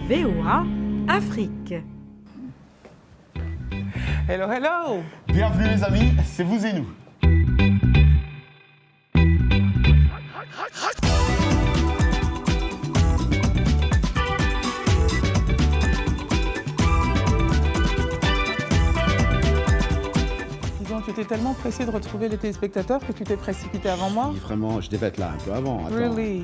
VOA Afrique. Hello, hello! Bienvenue les amis, c'est vous et nous. Tu étais tellement pressé de retrouver les téléspectateurs que tu t'es précipité avant moi. Oui, vraiment, je devais être là un peu avant. Attends. Really?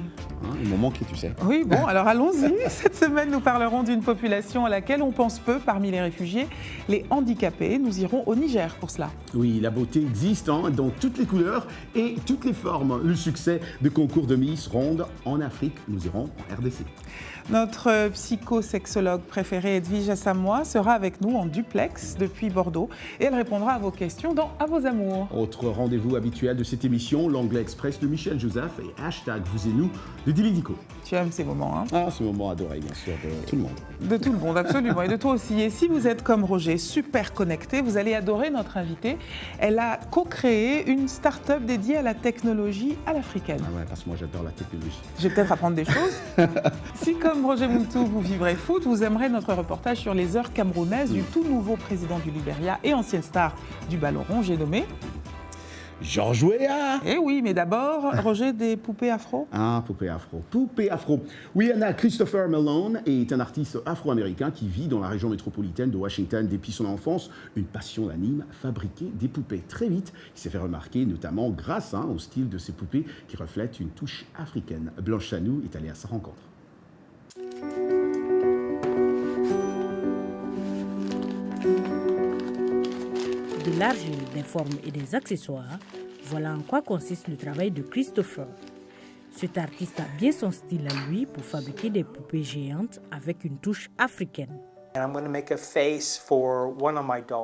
Ils m'ont manqué, tu sais. Oui, bon, alors allons-y. Cette semaine, nous parlerons d'une population à laquelle on pense peu parmi les réfugiés, les handicapés. Nous irons au Niger pour cela. Oui, la beauté existe dans toutes les couleurs et toutes les formes. Le succès de concours de Miss Ronde en Afrique, nous irons en RDC. Notre psychosexologue préférée, Edwige Assamoah, sera avec nous en duplex depuis Bordeaux et elle répondra à vos questions dans À vos amours. Autre rendez-vous habituel de cette émission, l'Anglais Express de Michel Joseph et hashtag vous et nous de Dilly Dico. Tu aimes ces moments, hein? Ah, ce moment adoré, bien sûr, de tout le monde. De tout le monde, absolument, et de toi aussi. Et si vous êtes comme Roger, super connecté, vous allez adorer notre invitée. Elle a co-créé une start-up dédiée à la technologie à l'africaine. Ah ouais, parce que moi j'adore la technologie. Je vais peut-être apprendre des choses. Si comme Roger Moultou, vous vivrez foot, vous aimerez notre reportage sur les heures camerounaises du tout nouveau président du Libéria et ancienne star du ballon rond, j'ai nommé Georges Weah. Eh oui, mais d'abord, Roger, des poupées afro. Ah, poupée afro. Poupée afro. Oui, Anna Christopher Malone est un artiste afro-américain qui vit dans la région métropolitaine de Washington depuis son enfance. Une passion l'anime, fabriquer des poupées. Très vite, il s'est fait remarquer, notamment grâce au style de ses poupées qui reflètent une touche africaine. Blanche Chanou est allée à sa rencontre. De l'argile, des formes et des accessoires, voilà en quoi consiste le travail de Christopher. Cet artiste a bien son style à lui pour fabriquer des poupées géantes avec une touche africaine.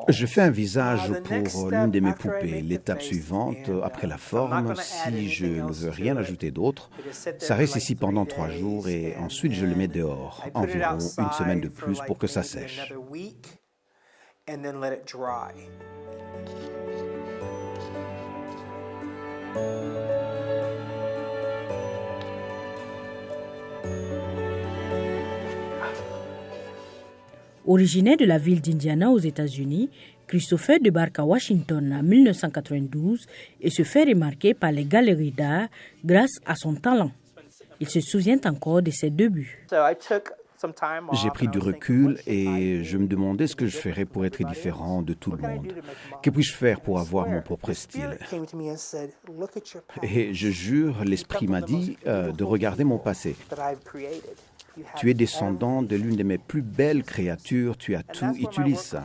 Je fais un visage pour l'une de mes poupées. L'étape suivante, après la forme, si je ne veux rien ajouter d'autre, ça reste ici pendant 3 jours et ensuite je le mets dehors, environ une semaine de plus pour que ça sèche. Originaire de la ville d'Indiana aux États-Unis, Christopher débarque à Washington en 1992 et se fait remarquer par les galeries d'art grâce à son talent. Il se souvient encore de ses débuts. J'ai pris du recul et je me demandais ce que je ferais pour être différent de tout le monde. Que puis-je faire pour avoir mon propre style? Et je jure, l'esprit m'a dit de regarder mon passé. Tu es descendant de l'une de mes plus belles créatures, tu as tout, utilise ça.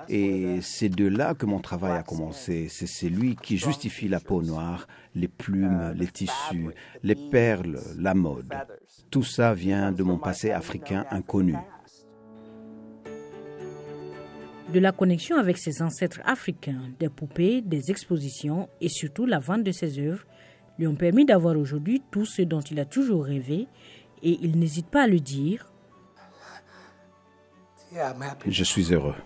Et c'est de là que mon travail a commencé. C'est celui qui justifie la peau noire, les plumes, les tissus, les perles, la mode. Tout ça vient de mon passé africain inconnu. De la connexion avec ses ancêtres africains, des poupées, des expositions et surtout la vente de ses œuvres lui ont permis d'avoir aujourd'hui tout ce dont il a toujours rêvé. Et il n'hésite pas à le dire. Je suis heureux.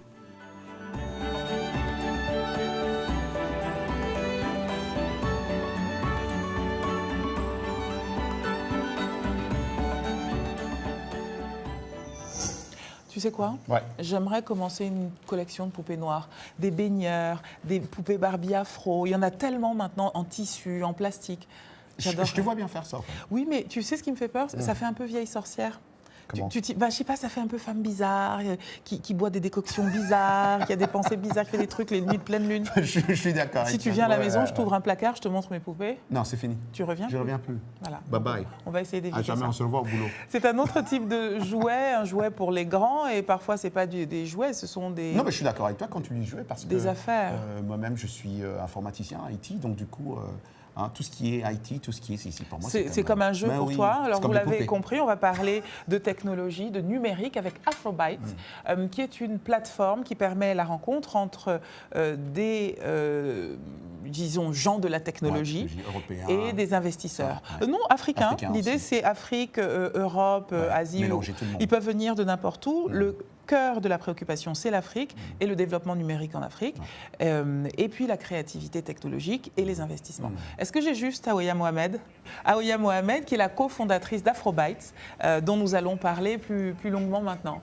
Tu sais quoi? Ouais. J'aimerais commencer une collection de poupées noires, des baigneurs, des poupées Barbie afro. Il y en a tellement maintenant en tissu, en plastique. Je te vois bien faire ça. En fait. Oui, mais tu sais ce qui me fait peur? Ça fait un peu vieille sorcière. Comment? Je sais pas, ça fait un peu femme bizarre, qui boit des décoctions bizarres, qui a des pensées bizarres, qui fait des trucs les nuits de pleine lune. je suis d'accord. Si tu viens à la maison, je t'ouvre un placard, je te montre mes poupées. Non, c'est fini. Tu reviens? Je reviens plus. Voilà. Bye bye. On va essayer d'éviter À jamais, ça. on se revoit au boulot. C'est un autre type de jouet, un jouet pour les grands, et parfois c'est pas des jouets, ce sont des... Non, mais je suis d'accord avec toi quand tu dis jouer parce que... Des affaires. Moi-même, je suis informaticien, IT, donc du coup... tout ce qui est IT, tout ce qui est ici pour moi. C'est comme un jeu pour toi. Alors vous l'avez compris, on va parler de technologie, de numérique avec Afrobyte, qui est une plateforme qui permet la rencontre entre des disons gens de la technologie et des investisseurs. Non, africains. L'idée c'est Afrique, Europe, Asie. Ils peuvent venir de n'importe où. cœur de la préoccupation, c'est l'Afrique et le développement numérique en Afrique, et puis la créativité technologique et les investissements. Est-ce que j'ai juste Aouya Mohamed? Aouya Mohamed, qui est la cofondatrice d'Afrobytes, dont nous allons parler plus longuement maintenant.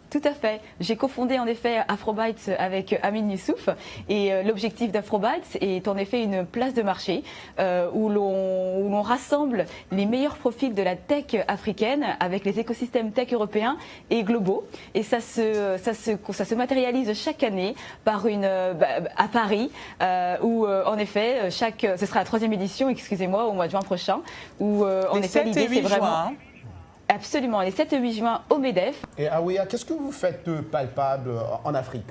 Tout à fait. J'ai cofondé en effet Afrobytes avec Amine Youssouf et l'objectif d'Afrobytes est en effet une place de marché où l'on rassemble les meilleurs profils de la tech africaine avec les écosystèmes tech européens et globaux. Et ça se matérialise chaque année par à Paris où en effet ce sera la 3e édition, excusez-moi, au mois de juin prochain, où en effet l'idée c'est vraiment... Juin. Absolument, les 7 et 8 juin au MEDEF. Et Aouya, qu'est-ce que vous faites de palpable en Afrique?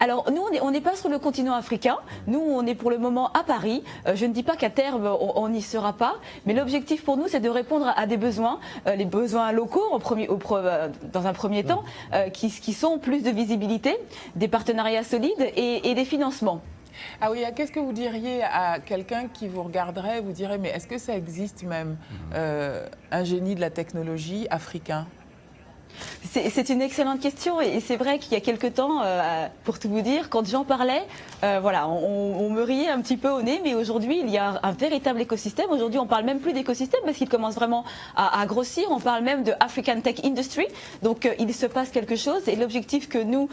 Alors, nous, on n'est pas sur le continent africain. Nous, on est pour le moment à Paris. Je ne dis pas qu'à terme, on n'y sera pas. Mais l'objectif pour nous, c'est de répondre à des besoins, les besoins locaux dans un premier temps, qui sont plus de visibilité, des partenariats solides et des financements. Ah oui, qu'est-ce que vous diriez à quelqu'un qui vous regarderait et vous dirait, mais est-ce que ça existe même un génie de la technologie africain? C'est une excellente question et c'est vrai qu'il y a quelque temps, pour tout vous dire, quand j'en parlais, voilà, on me riait un petit peu au nez, mais aujourd'hui il y a un véritable écosystème. Aujourd'hui on parle même plus d'écosystème parce qu'il commence vraiment à grossir. On parle même de African Tech Industry. Donc il se passe quelque chose et l'objectif que nous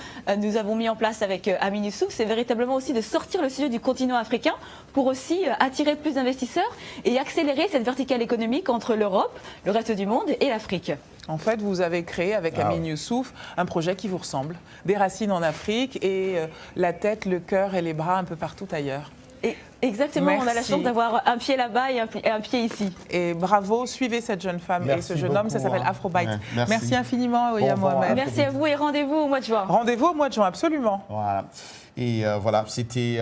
avons mis en place avec Amine Youssouf, c'est véritablement aussi de sortir le sujet du continent africain pour aussi attirer plus d'investisseurs et accélérer cette verticale économique entre l'Europe, le reste du monde et l'Afrique. En fait, vous avez créé avec Amine Youssouf un projet qui vous ressemble. Des racines en Afrique et la tête, le cœur et les bras un peu partout ailleurs. Et exactement, Merci. on a la chance d'avoir un pied là-bas et un pied ici. Et bravo, suivez cette jeune femme et ce jeune homme, ça s'appelle Afrobytes. Ouais, merci infiniment, Aouya Mohamed. Merci à vous et rendez-vous au mois de juin. Rendez-vous au mois de juin, absolument. Voilà. Et voilà, c'était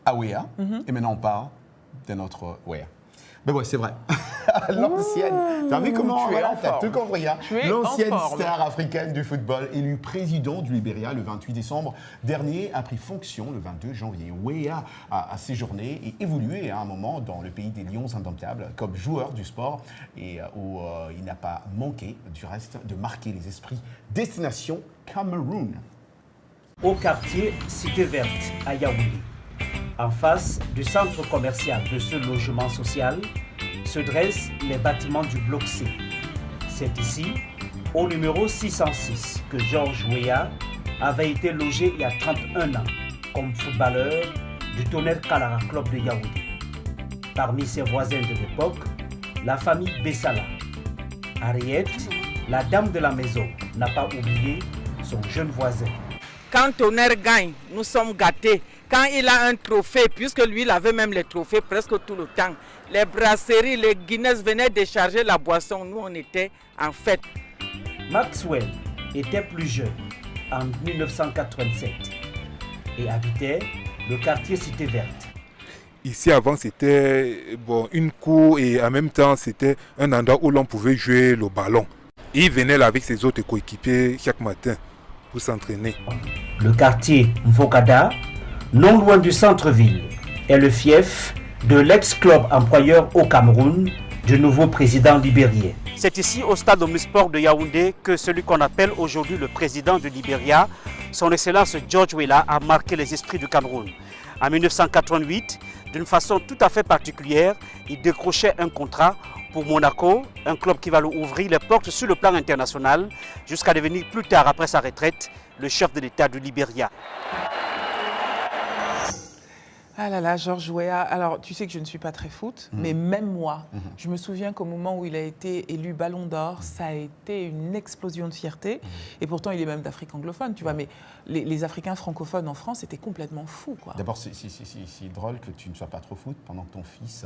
Aouya. Et maintenant, on parle de notre Ouya. Mais ouais, c'est vrai. L'ancienne. Tu as vu comment tu as tout compris, hein. L'ancienne en forme. star africaine du football, élue président du Libéria le 28 décembre dernier, a pris fonction le 22 janvier. Ouya a séjourné et évolué à un moment dans le pays des Lions indomptables comme joueur du sport et où il n'a pas manqué du reste de marquer les esprits. Destination Cameroun. Au quartier Cité Verte à Yaoundé. En face du centre commercial de ce logement social se dressent les bâtiments du bloc C. C'est ici, au numéro 606, que Georges Weah avait été logé il y a 31 ans comme footballeur du Tonnerre Kalara Club de Yaoundé. Parmi ses voisins de l'époque, la famille Bessala. Ariette, la dame de la maison, n'a pas oublié son jeune voisin. Quand Tonnerre gagne, nous sommes gâtés. Quand il a un trophée, puisque lui, il avait même les trophées presque tout le temps, les brasseries, les Guinness venaient décharger la boisson. Nous, on était en fête. Maxwell était plus jeune en 1987 et habitait le quartier Cité Verte. Ici, avant, c'était une cour et en même temps, c'était un endroit où l'on pouvait jouer le ballon. Et il venait là avec ses autres coéquipiers chaque matin pour s'entraîner. Le quartier Mvokada, non loin du centre-ville, est le fief de l'ex-club employeur au Cameroun du nouveau président libérien. C'est ici, au stade Omnisport de Yaoundé, que celui qu'on appelle aujourd'hui le président du Libéria, son Excellence George Weah, a marqué les esprits du Cameroun. En 1988, d'une façon tout à fait particulière, il décrochait un contrat pour Monaco, un club qui va lui ouvrir les portes sur le plan international, jusqu'à devenir plus tard, après sa retraite, le chef de l'État du Libéria. Ah là là, Georges Weah. Alors, tu sais que je ne suis pas très foot, mais même moi, je me souviens qu'au moment où il a été élu Ballon d'Or, ça a été une explosion de fierté. Et pourtant, il est même d'Afrique anglophone, tu vois. Mais les Africains francophones en France étaient complètement fous, quoi. D'abord, c'est drôle que tu ne sois pas trop foot pendant que ton fils...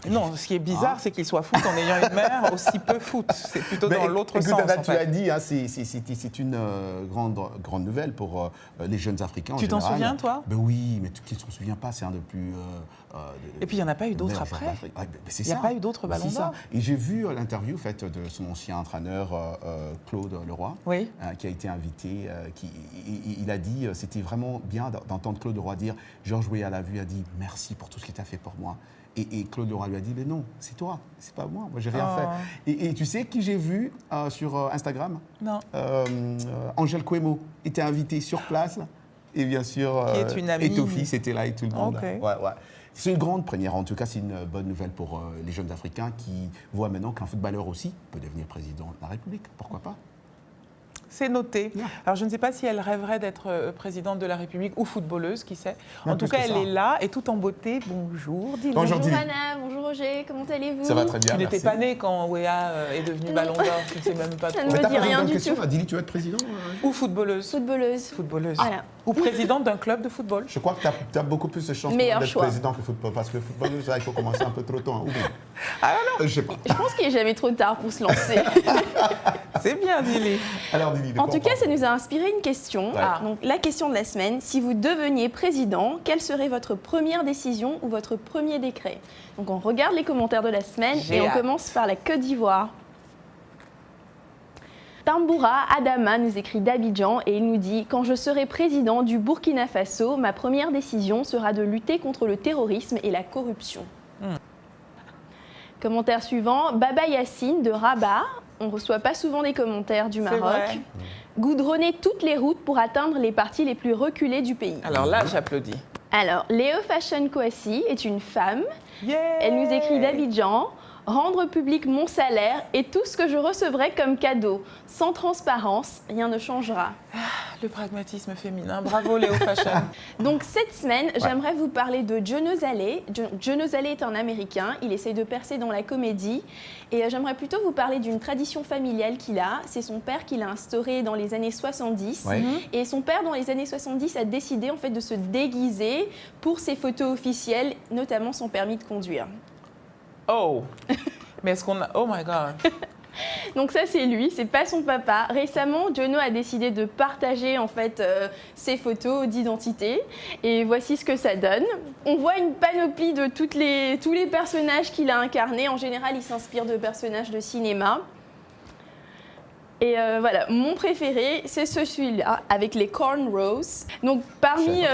Non, ce qui est bizarre, c'est qu'il soit foot en ayant une mère aussi peu foot. C'est plutôt dans l'autre sens. Anna, tu as dit, hein, c'est une grande nouvelle pour les jeunes Africains. Tu t'en souviens, toi? Ben oui, mais qui ne s'en souvient pas, c'est un des plus... Et puis il n'y en a pas eu d'autres après. Il n'y a pas eu d'autres ballons d'or. Et j'ai vu l'interview faite de son ancien entraîneur, Claude Leroy, oui. Qui a été invité. Il a dit, c'était vraiment bien d'entendre Claude Leroy dire, Georges Weah l'a vu, a dit merci pour tout ce que tu as fait pour moi. Et Claude Leroy lui a dit, mais non, c'est toi, c'est pas moi j'ai rien fait. Et tu sais qui j'ai vu sur Instagram? Non. Angèle Kouemo était invitée sur place. Et bien sûr, Etofi était là et tout le monde. Okay. Ouais. C'est une grande première. En tout cas, c'est une bonne nouvelle pour les jeunes Africains qui voient maintenant qu'un footballeur aussi peut devenir président de la République. Pourquoi pas? C'est noté. Alors, je ne sais pas si elle rêverait d'être présidente de la République ou footballeuse, qui sait. En tout cas, elle est là et tout en beauté. Bonjour, Dili. Bonjour Anna, bonjour Roger, comment allez-vous? Ça va très bien, Tu n'étais pas née quand Wea est devenue Ballon d'Or, tu ne sais même pas trop. Ça ne me dit rien du tout. Dili, tu veux être président Ou footballeuse? Footballeuse. Voilà. Ou présidente d'un club de football? Je crois que tu as beaucoup plus de chances d'être président que football, parce que footballeuse, il faut commencer un peu trop tôt. Ah non. Je sais pas. Je pense qu'il n'est jamais trop tard pour se lancer. C'est bien, Dili. Alors, Dili, en tout cas, ça nous a inspiré une question. Ouais. Donc, la question de la semaine, si vous deveniez président, quelle serait votre première décision ou votre premier décret? Donc on regarde les commentaires de la semaine et on commence par la Côte d'Ivoire. Tamboura Adama nous écrit d'Abidjan et il nous dit « Quand je serai président du Burkina Faso, ma première décision sera de lutter contre le terrorisme et la corruption. Commentaire suivant, Baba Yassine de Rabat. On ne reçoit pas souvent des commentaires du Maroc. Goudronner toutes les routes pour atteindre les parties les plus reculées du pays. Alors là, j'applaudis. Alors, Léo Fashion Kouassi est une femme. Elle nous écrit d'Abidjan. Rendre public mon salaire et tout ce que je recevrai comme cadeau. Sans transparence, rien ne changera. Le pragmatisme féminin. Bravo Léo Fashion. Donc cette semaine, j'aimerais vous parler de Jono Zale. Jono Zale est un Américain. Il essaye de percer dans la comédie. Et j'aimerais plutôt vous parler d'une tradition familiale qu'il a. C'est son père qui l'a instaurée dans les années 70. Et son père, dans les années 70, a décidé en fait de se déguiser pour ses photos officielles, notamment son permis de conduire. Oh, mais est-ce qu'on a... Oh my God. Donc ça, c'est lui, c'est pas son papa. Récemment, Jono a décidé de partager en fait ses photos d'identité. Et voici ce que ça donne. On voit une panoplie de tous les personnages qu'il a incarnés. En général, il s'inspire de personnages de cinéma. Et voilà, mon préféré, c'est celui-là, avec les cornrows. Donc parmi...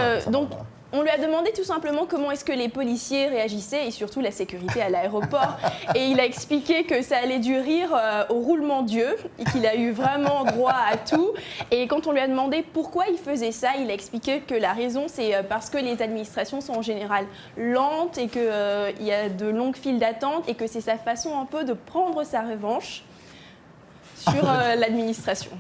on lui a demandé tout simplement comment est-ce que les policiers réagissaient et surtout la sécurité à l'aéroport. Et il a expliqué que ça allait du rire au roulement d'yeux et qu'il a eu vraiment droit à tout. Et quand on lui a demandé pourquoi il faisait ça, il a expliqué que la raison, c'est parce que les administrations sont en général lentes et qu'il y a de longues files d'attente et que c'est sa façon un peu de prendre sa revanche sur l'administration.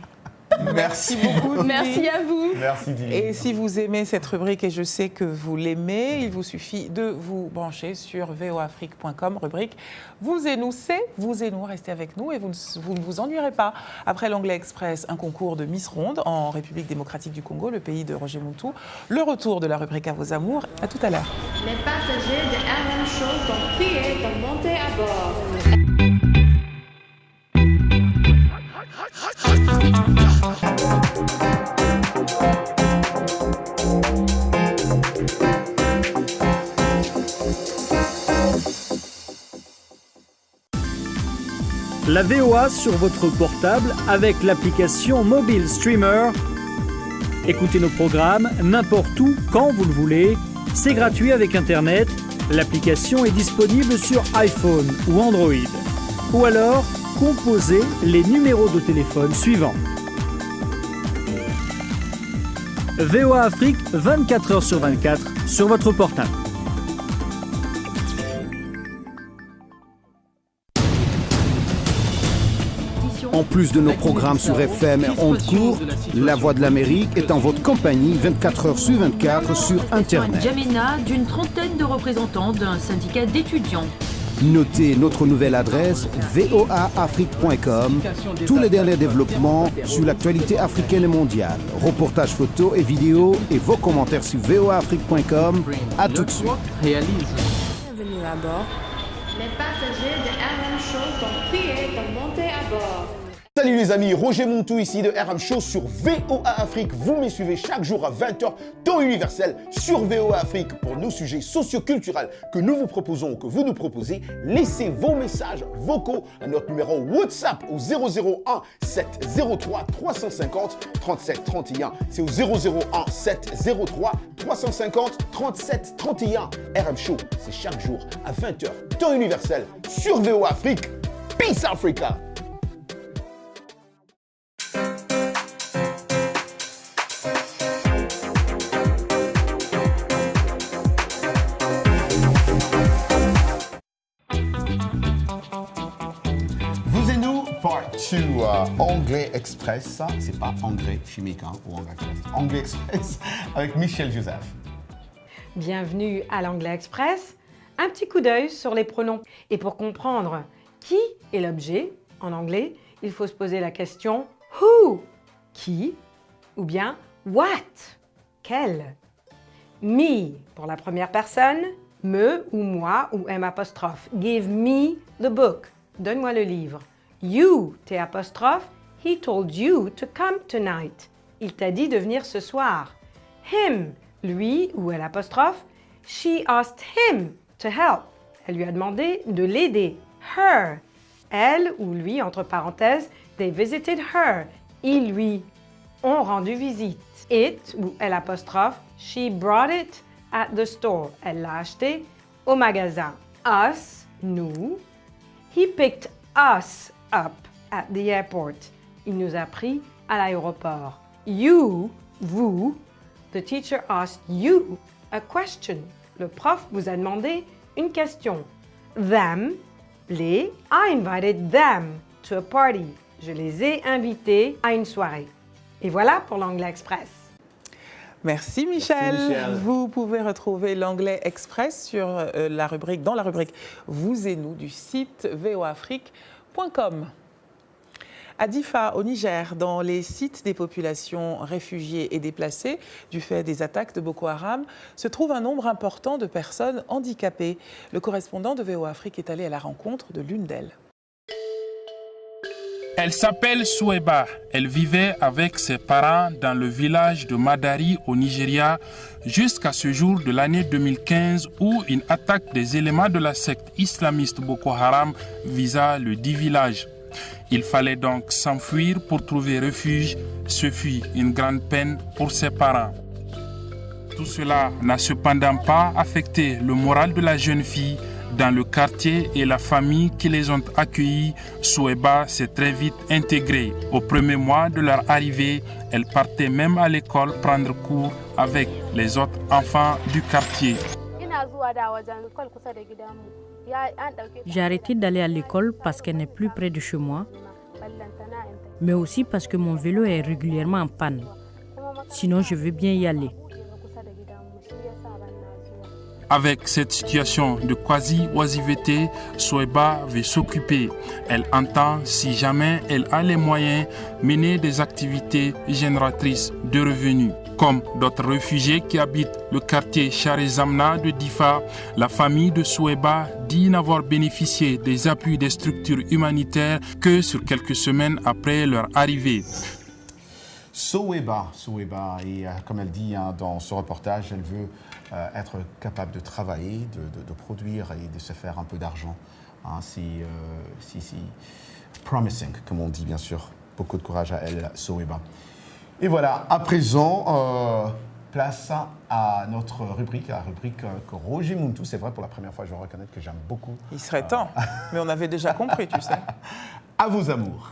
Merci beaucoup. Merci à vous. Merci Dili. Et si vous aimez cette rubrique, et je sais que vous l'aimez, il vous suffit de vous brancher sur voafrique.com, rubrique Vous et nous, c'est Vous et nous. Restez avec nous et vous ne vous ennuierez pas. Après l'Anglais Express, un concours de Miss Ronde en République démocratique du Congo, le pays de Roger Moutou. Le retour de la rubrique À vos amours. À tout à l'heure. Les passagers de RM Show sont priés de monter à bord. La VOA sur votre portable avec l'application Mobile Streamer. Écoutez nos programmes n'importe où, quand vous le voulez. C'est gratuit avec Internet. L'application est disponible sur iPhone ou Android. Ou alors, composez les numéros de téléphone suivants. VOA Afrique, 24 heures sur 24, sur votre portable. En plus de nos programmes sur FM et ondes courtes, La Voix de l'Amérique est en votre compagnie 24 heures sur 24 sur Internet. N'Djamena, d'une trentaine de représentants d'un syndicat d'étudiants. Notez notre nouvelle adresse voaafrique.com. Tous les derniers développements sur l'actualité africaine et mondiale. Reportages photos et vidéos et vos commentaires sur voaafrique.com. À tout de suite. Bienvenue à bord. Les passagers de RM Show sont priés de monter à bord. Salut les amis, Roger Montou ici de RM Show sur VOA Afrique. Vous me suivez chaque jour à 20h, temps universel, sur VOA Afrique pour nos sujets socioculturels que nous vous proposons ou que vous nous proposez. Laissez vos messages vocaux à notre numéro WhatsApp au 001 703 350 37 31. C'est au 001 703 350 37 31. RM Show, c'est chaque jour à 20h, temps universel, sur VOA Afrique. Peace Africa! Anglais Express, c'est pas anglais chimique ou anglais express. Anglais Express avec Michel Joseph. Bienvenue à l'Anglais Express. Un petit coup d'œil sur les pronoms. Et pour comprendre qui est l'objet en anglais, il faut se poser la question who, qui, ou bien what, quel. Me pour la première personne, me ou moi ou M'. Give me the book. Donne-moi le livre. You, T', he told you to come tonight. Il t'a dit de venir ce soir. Him, lui ou L', she asked him to help. Elle lui a demandé de l'aider. Her, elle ou lui, entre parenthèses, they visited her. Ils lui ont rendu visite. It ou L', she brought it at the store. Elle l'a acheté au magasin. Us, nous. He picked us up at the airport. Il nous a pris à l'aéroport. You, vous. The teacher asked you a question. Le prof vous a demandé une question. Them, les. I invited them to a party. Je les ai invités à une soirée. Et voilà pour l'Anglais Express. Merci Michel. Merci Michel. Vous pouvez retrouver l'Anglais Express sur dans la rubrique Vous et nous du site voafrique.com. À Difa, au Niger, dans les sites des populations réfugiées et déplacées du fait des attaques de Boko Haram, se trouve un nombre important de personnes handicapées. Le correspondant de VOA Afrique est allé à la rencontre de l'une d'elles. Elle s'appelle Soueba. Elle vivait avec ses parents dans le village de Madari au Nigeria jusqu'à ce jour de l'année 2015 où une attaque des éléments de la secte islamiste Boko Haram visa le dit village. Il fallait donc s'enfuir pour trouver refuge. Ce fut une grande peine pour ses parents. Tout cela n'a cependant pas affecté le moral de la jeune fille. Dans le quartier et la famille qui les ont accueillis, Soueba s'est très vite intégrée. Au premier mois de leur arrivée, elle partait même à l'école prendre cours avec les autres enfants du quartier. J'ai arrêté d'aller à l'école parce qu'elle n'est plus près de chez moi, mais aussi parce que mon vélo est régulièrement en panne. Sinon, je veux bien y aller. Avec cette situation de quasi-oisiveté, Soueba veut s'occuper. Elle entend, si jamais elle a les moyens, mener des activités génératrices de revenus. Comme d'autres réfugiés qui habitent le quartier Charezamna de Difa, la famille de Soueba dit n'avoir bénéficié des appuis des structures humanitaires que sur quelques semaines après leur arrivée. Soueba, et comme elle dit dans ce reportage, elle veut être capable de travailler, de produire et de se faire un peu d'argent. C'est promising, comme on dit bien sûr. Beaucoup de courage à elle, Soueba. Et voilà, à présent, place à notre rubrique, la rubrique que Roger Montou, c'est vrai, pour la première fois, je dois reconnaître que j'aime beaucoup. Il serait temps, mais on avait déjà compris, tu sais. À vos amours.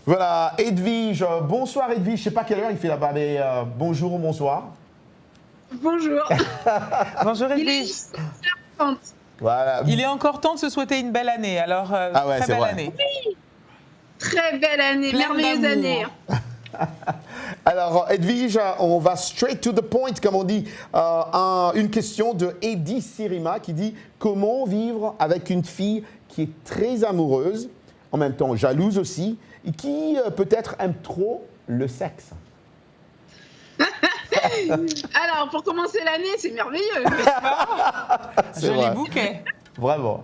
Voilà, Edwige. Bonsoir Edwige, je ne sais pas quelle heure il fait là-bas, mais bonjour ou bonsoir. Bonjour. Bonjour Edwige. Voilà. Il est encore temps de se souhaiter une belle année, alors très belle année. Oui, très belle année, merveilleuse année. Alors Edwige, on va straight to the point, comme on dit. Une question de Eddie Sirima qui dit « Comment vivre avec une fille qui est très amoureuse, en même temps jalouse aussi, et qui peut-être aime trop le sexe ?» Alors, pour commencer l'année, c'est merveilleux. Joli bouquet. Vraiment.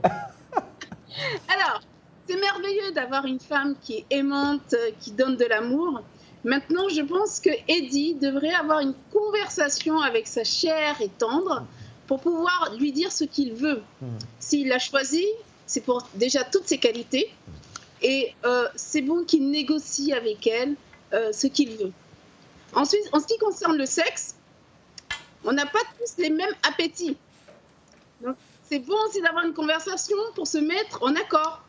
Alors, c'est merveilleux d'avoir une femme qui est aimante, qui donne de l'amour. Maintenant, je pense que Eddie devrait avoir une conversation avec sa chère et tendre pour pouvoir lui dire ce qu'il veut. S'il l'a choisi, c'est pour déjà toutes ses qualités. Et c'est bon qu'il négocie avec elle ce qu'il veut. Ensuite, en ce qui concerne le sexe, on n'a pas tous les mêmes appétits. Donc, c'est bon aussi d'avoir une conversation pour se mettre en accord.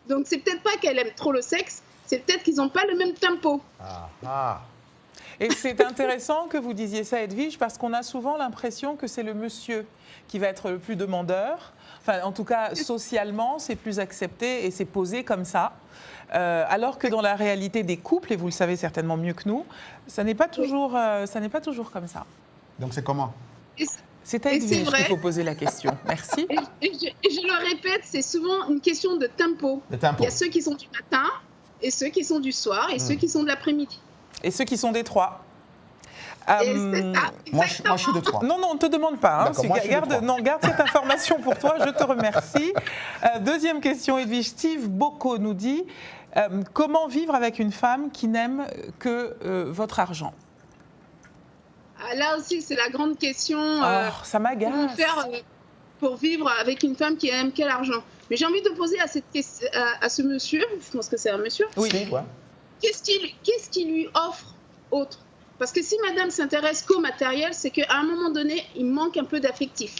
Donc, c'est peut-être pas qu'elle aime trop le sexe, c'est peut-être qu'ils n'ont pas le même tempo. Et c'est intéressant que vous disiez ça, Edwige, parce qu'on a souvent l'impression que c'est le monsieur qui va être le plus demandeur. Enfin, en tout cas, socialement, c'est plus accepté et c'est posé comme ça. Alors que dans la réalité des couples, et vous le savez certainement mieux que nous, ça n'est pas toujours comme ça. Donc c'est comment ? C'est à Edwige qu'il faut poser la question. Merci. Et je le répète, c'est souvent une question de tempo. Il y a ceux qui sont du matin, et ceux qui sont du soir, et ceux qui sont de l'après-midi. Et ceux qui sont des trois. Moi, je suis de 3. Non, on ne te demande pas. Hein, garde cette information pour toi, je te remercie. Deuxième question, Edwige. Steve Bocco nous dit comment vivre avec une femme qui n'aime que votre argent ? Là aussi, c'est la grande question. Ça m'agace. Comment faire pour vivre avec une femme qui aime quel argent ? Mais j'ai envie de poser à ce monsieur, je pense que c'est un monsieur. Oui. Qu'est-ce qu'il lui offre autre ? Parce que si madame s'intéresse qu'au matériel, c'est qu'à un moment donné, il manque un peu d'affectif,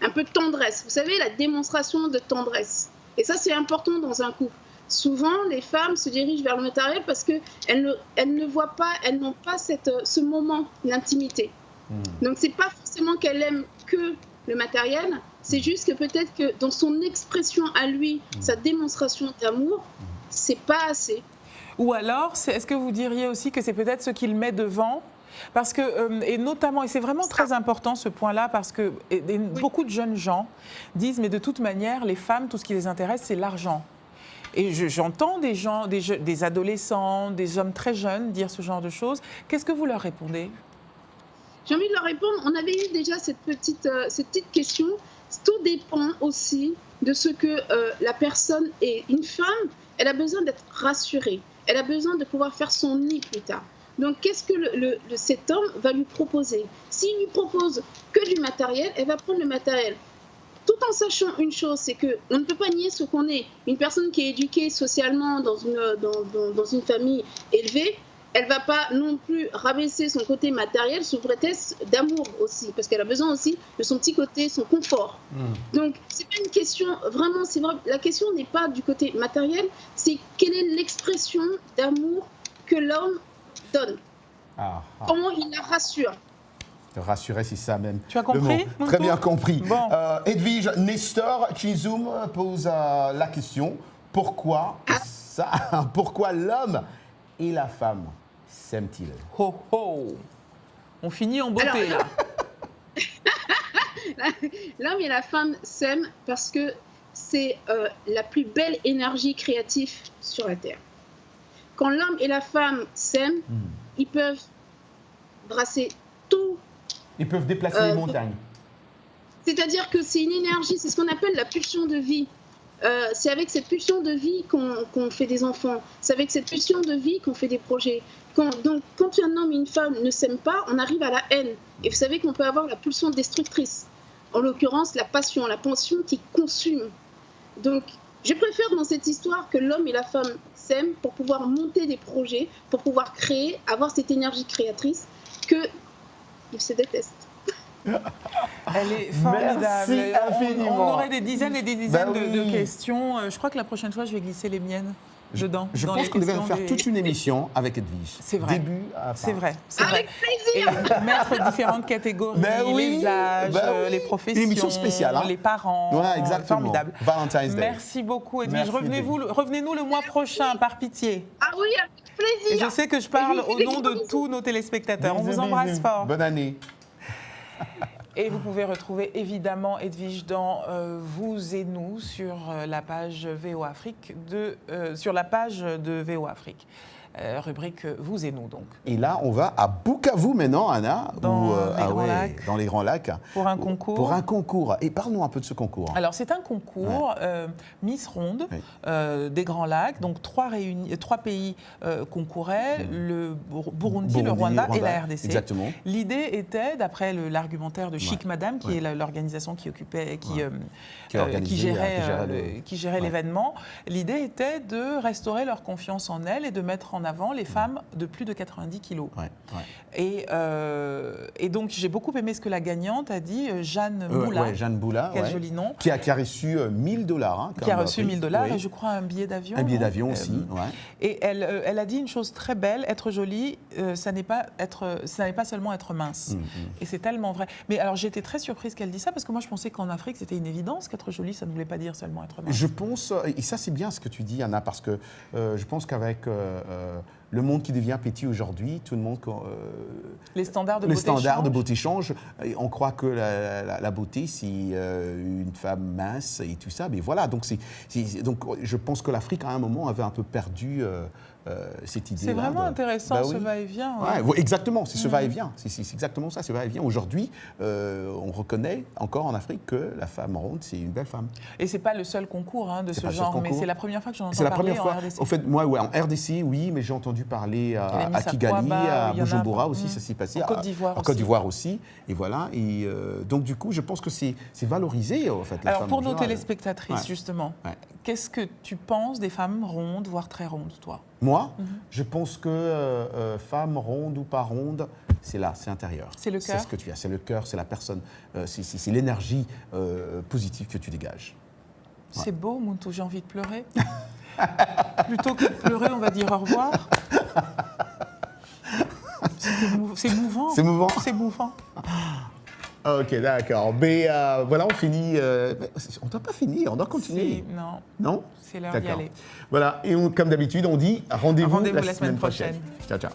un peu de tendresse. Vous savez, la démonstration de tendresse. Et ça, c'est important dans un couple. Souvent, les femmes se dirigent vers le matériel parce qu'elles ne voient pas, elles n'ont pas ce moment d'intimité. Donc, ce n'est pas forcément qu'elle aime que le matériel, c'est juste que peut-être que dans son expression à lui, sa démonstration d'amour, c'est pas assez. Ou alors, est-ce que vous diriez aussi que c'est peut-être ce qu'il met devant ? Parce que, et notamment, et c'est vraiment très important ce point-là, parce que beaucoup de jeunes gens disent, mais de toute manière, les femmes, tout ce qui les intéresse, c'est l'argent. Et j'entends des gens, des adolescents, des hommes très jeunes dire ce genre de choses. Qu'est-ce que vous leur répondez ? J'ai envie de leur répondre, on avait eu déjà cette petite question. Tout dépend aussi de ce que la personne est. Une femme, elle a besoin d'être rassurée. Elle a besoin de pouvoir faire son nid plus tard. Donc, qu'est-ce que cet homme va lui proposer ? S'il lui propose que du matériel, elle va prendre le matériel. Tout en sachant une chose, c'est qu'on ne peut pas nier ce qu'on est. Une personne qui est éduquée socialement dans une famille élevée, elle ne va pas non plus rabaisser son côté matériel sous prétexte d'amour aussi, parce qu'elle a besoin aussi de son petit côté, son confort. Donc, c'est pas une question, vraiment, la question n'est pas du côté matériel, c'est quelle est l'expression d'amour que l'homme donne. Comment il la rassure. Rassurer, c'est ça même. Tu as compris ? Très bien compris. Bon. Edwige, Nestor Chizoum pose la question, pourquoi l'homme et la femme s'aiment-ils ? Ho ho ! On finit en beauté, là. L'homme et la femme s'aiment parce que c'est la plus belle énergie créative sur la Terre. Quand l'homme et la femme s'aiment, ils peuvent brasser tout. Ils peuvent déplacer les montagnes. C'est-à-dire que c'est une énergie, c'est ce qu'on appelle la pulsion de vie. C'est avec cette pulsion de vie qu'on fait des enfants. C'est avec cette pulsion de vie qu'on fait des projets. Donc, quand un homme et une femme ne s'aiment pas, on arrive à la haine. Et vous savez qu'on peut avoir la pulsion destructrice. En l'occurrence, la passion qui consume. Donc, je préfère dans cette histoire que l'homme et la femme s'aiment pour pouvoir monter des projets, pour pouvoir créer, avoir cette énergie créatrice, qu'ils se détestent. Elle est formidable. Merci infiniment. On aurait des dizaines et des dizaines de questions. Je crois que la prochaine fois, je vais glisser les miennes dedans. Je pense qu'on devrait faire toute une émission avec Edwige. C'est vrai. Début à fin. C'est vrai. Avec plaisir. Et mettre différentes catégories, les âges, les professions, une émission spéciale, les parents. Voilà, exactement. Formidable. Valentine's Day. Merci beaucoup, Edwige. Revenez-nous le mois prochain, par pitié. Ah oui, avec plaisir. Et je sais que je parle au nom de tous nos téléspectateurs. On vous embrasse fort. Bonne année. Et vous pouvez retrouver évidemment Edwige dans Vous et nous sur la page VO Afrique sur la page de VO Afrique. rubrique Vous et nous donc. Et là, on va à Bukavu maintenant, Anna, dans les Grands Lacs. Pour un concours. Pour un concours. Et parle-nous un peu de ce concours. Alors, c'est un concours Miss Ronde des Grands Lacs. Donc, trois pays concouraient, le Burundi, le Rwanda et la RDC. Exactement. L'idée était, d'après l'argumentaire de Chic Madame, qui est l'organisation qui gérait l'événement, l'idée était de restaurer leur confiance en elles et de mettre en avant les femmes de plus de 90 kilos. Et donc, j'ai beaucoup aimé ce que la gagnante a dit, Jeanne Moula. Jeanne Moula, quel joli nom. Qui a reçu $1000. Hein, qui a reçu $1000 et je crois un billet d'avion. Un billet d'avion aussi, Et elle a dit une chose très belle, être jolie, ça n'est pas seulement être mince. Et c'est tellement vrai. Mais alors, j'ai été très surprise qu'elle dise ça, parce que moi, je pensais qu'en Afrique, c'était une évidence qu'être jolie, ça ne voulait pas dire seulement être mince. Je pense, et ça c'est bien ce que tu dis, Anna, parce que je pense qu'avec le monde qui devient petit aujourd'hui, tout le monde... les standards de beauté changent. On croit que la beauté, c'est une femme mince et tout ça. Mais voilà, donc je pense que l'Afrique, à un moment, avait un peu perdu cette idée. C'est vraiment intéressant, ce va-et-vient. Exactement, c'est ce va-et-vient. C'est exactement ça, ce va-et-vient. Aujourd'hui, on reconnaît encore en Afrique que la femme ronde, c'est une belle femme. Et ce n'est pas le seul concours de ce genre, mais c'est la première fois que j'en entends parler en RDC. En fait, moi, en RDC, oui, mais j'ai entendu parler à Kigali, à Bujumbura aussi, ça s'est passé. En Côte d'Ivoire aussi. Et voilà. Et donc, du coup, je pense que c'est valorisé, en fait, la femme. Alors, pour nos téléspectatrices, justement, qu'est-ce que tu penses des femmes rondes, voire très rondes, toi ? Moi, je pense que femme ronde ou pas ronde, c'est là, c'est intérieur. C'est le cœur. C'est ce que tu as, c'est le cœur, c'est la personne, c'est l'énergie positive que tu dégages. C'est beau, Muntu, j'ai envie de pleurer. Plutôt que de pleurer, on va dire au revoir. C'est mouvant. C'est mouvant. C'est mouvant. Ok, d'accord. Mais voilà, on finit. On ne doit pas finir, on doit continuer. Non. Non ? C'est l'heure d'y aller. Voilà, et comme d'habitude, on dit rendez-vous la semaine prochaine. Ciao, ciao.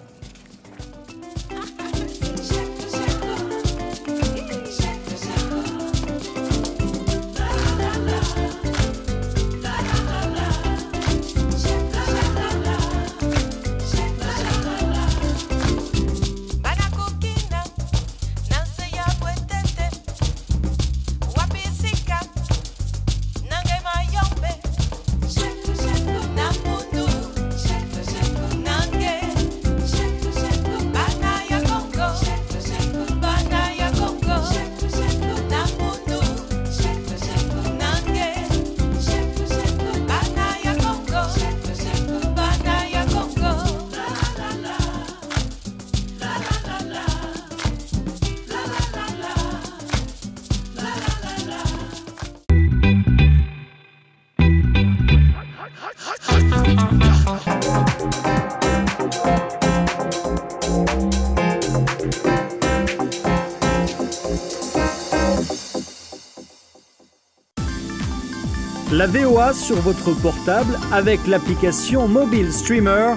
La VOA sur votre portable avec l'application Mobile Streamer.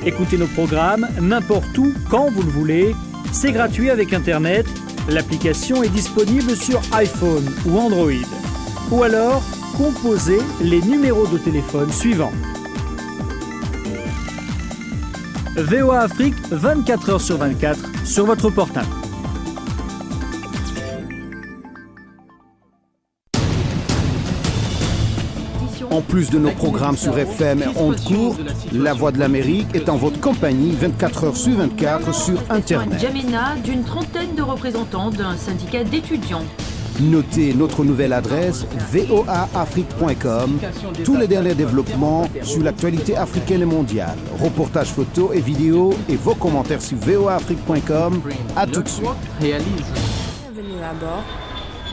Écoutez nos programmes n'importe où, quand vous le voulez. C'est gratuit avec Internet. L'application est disponible sur iPhone ou Android. Ou alors, composez les numéros de téléphone suivants. VOA Afrique, 24 h sur 24 sur votre portable. En plus de nos programmes sur FM et ondes courtes, La Voix de l'Amérique est en votre compagnie 24 h sur 24 sur Internet. N'Djamena, d'une trentaine de représentants d'un syndicat d'étudiants. Notez notre nouvelle adresse voaafrique.com. Tous les derniers développements sur l'actualité africaine et mondiale. Reportages photos et vidéos et vos commentaires sur voaafrique.com. À tout de suite. Bienvenue à bord.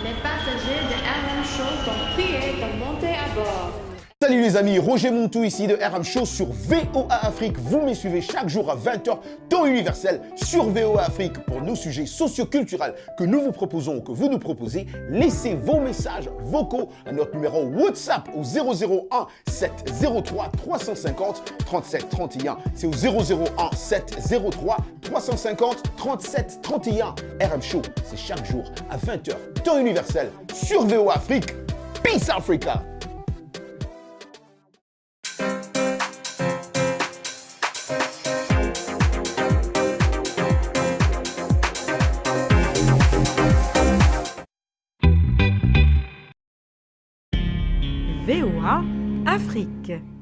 Les passagers de RM Show sont priés de monter à bord. Salut les amis, Roger Montou ici de RM Show sur VOA Afrique. Vous me suivez chaque jour à 20h, temps universel sur VOA Afrique pour nos sujets socioculturels que nous vous proposons ou que vous nous proposez. Laissez vos messages vocaux à notre numéro WhatsApp au 001 703 350 37 31. C'est au 001 703 350 37 31. RM Show, c'est chaque jour à 20h, temps universel sur VOA Afrique. Peace Africa! VOA Afrique.